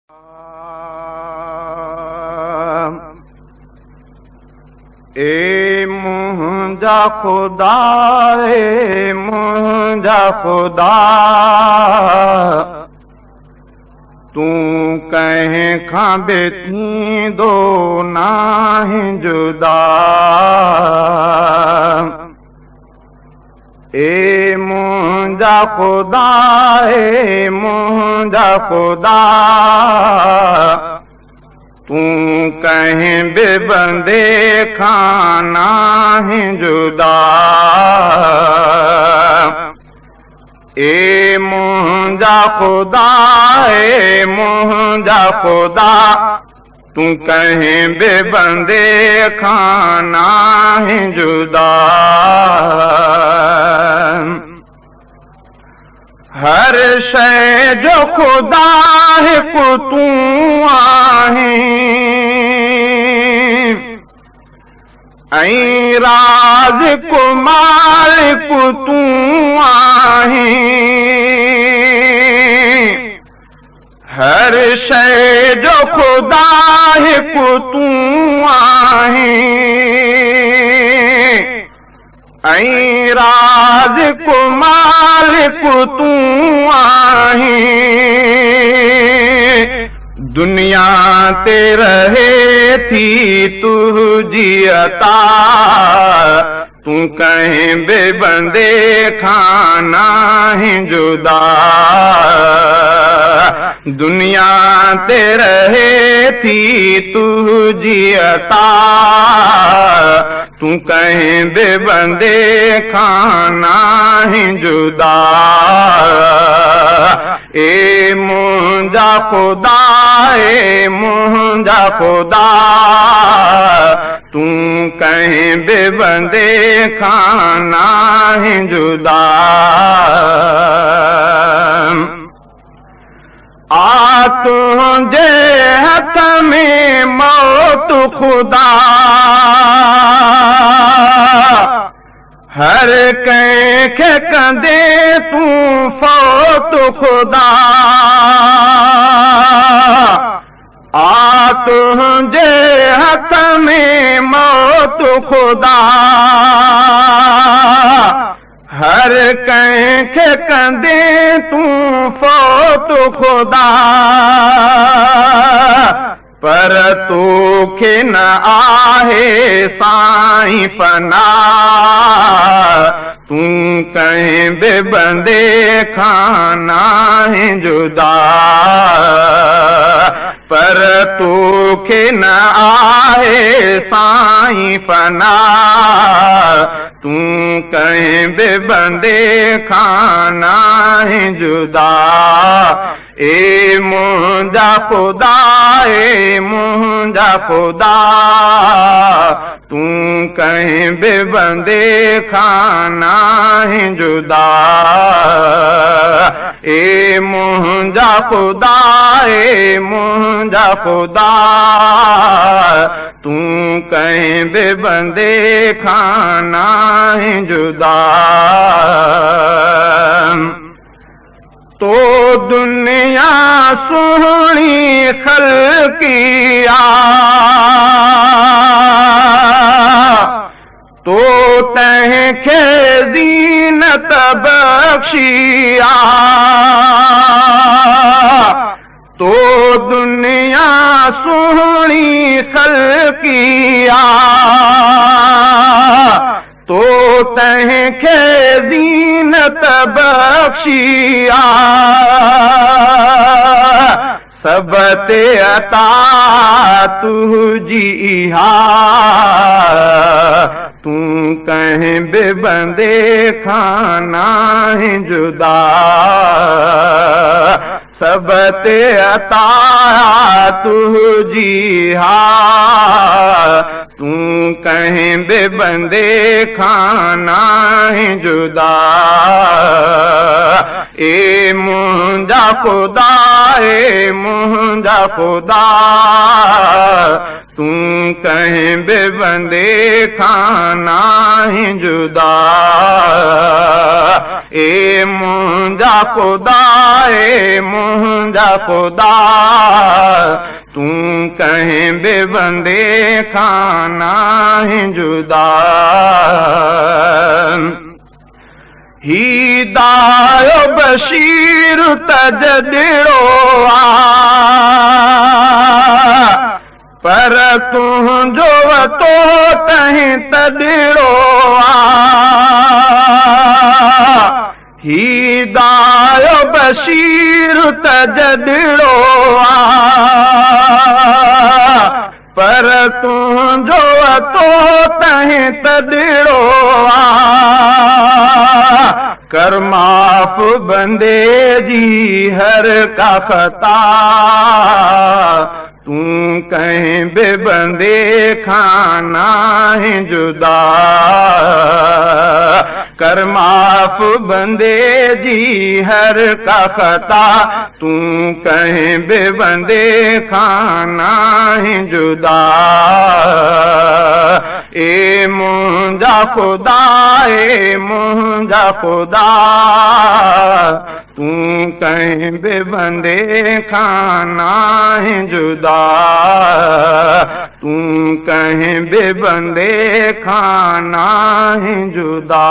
ए मुंहिंजा खुदा, ए मुंहिंजा खुदा, तूं कंहिं खां बि थींदो नाहीं जुदा। ए मुंहिंजा खुदा, ए मुंहिंजा खुदा, तूं कंहिं बि बंदे खां नाहीं जुदा। ए मुंहिंजा खुदा, ए मुंहिंजा खुदा, तूं कंहिं बि बंदे खां नाहीं जुदा। हर शइ जो खुदा हिकु तूं आहीं, ऐं राज को मालिक तूं आहीं। हर शइ जो खुदा हिकु तूं आहीं, ऐं राज को मालिक तूं आहीं। दुनिया ते रहे थी तुझी अता, तूं कंहिं बि बंदे खां नाहीं जुदा। दुनिया ते रहे थी तुझी अता, तूं कंहिं बि बंदे खां नाहीं जुदा। ए मुंहिंजा खुदा, ए मुंहिंजा खुदा, तूं कंहिं बि बंदे खां नाहीं जुदा। आ तुंहिंजे हथ में मौत खुदा, हर कंहिंखे कंदे तूं फौत खुदा। आ तुंहिंजे हथ में मौत खुदा, हर कंहिंखे कंदे तूं फौत खुदा। पर तोखे न आहे साईं पनाह, तूं कंहिं बि बंदे खां नाहीं जुदा। पर तोखे न आहे साईं पनाह, तूं कंहिं बि बंदे खां नाहीं जुदा। ए मुंहिंजा खुदा, ए मुंहिंजा खुदा, तूं कंहिं बि बंदे खां नाहीं जुदा। ए मुंहिंजा खुदा, ए मुंहिंजा खुदा, तूं कंहिं बि बंदे खां नाहीं जुदा। तो दुनिया सुहिणी ख़ल्क़ी आ, तो तंहिंखे ज़ीनत बख़्शी आ। तो दुनिया सुहिणी ख़ल्क़ी आ, तो तंहिंखे ज़ीनत बख़्शी आ। सब ते अता तुझी इहा, तूं कंहिं बि बंदे खां नाहीं जुदा। सब ते अता तुझी इहा, तूं कंहिं बि बंदे खां नाहीं जुदा। ए मुंहिंजा खुदा, ए मुंहिंजा मुंहिंजा ख़ुदा तूं कंहिं बि बंदे खां नाहीं जुदा ए मुंहिंजा ख़ुदा ए मुंहिंजा ख़ुदा तूं कंहिं बि बंदे खां नाहीं जुदा हिदायो बशीर तजड़ो आ पर तुंहिंजो वतो तहीं तजड़ो आ हिदायो बशीर तजड़ो आ पर तुंहिंजो वतो तहीं तजड़ो आ कर माफ़ बंदे जी हर का ख़ता तूं कंहिं बि बंदे खां नाहीं जुदा कर माफ़ बंदे जी हर का ख़ता तूं कंहिं बि बंदे खां नाहीं जुदा ए मुंहिंजा ख़ुदा ए मुंहिंजा ख़ुदा तूं कंहिं बि बंदे खां नाहीं जुदा तूं कंहिं बि बंदे खां नाहीं जुदा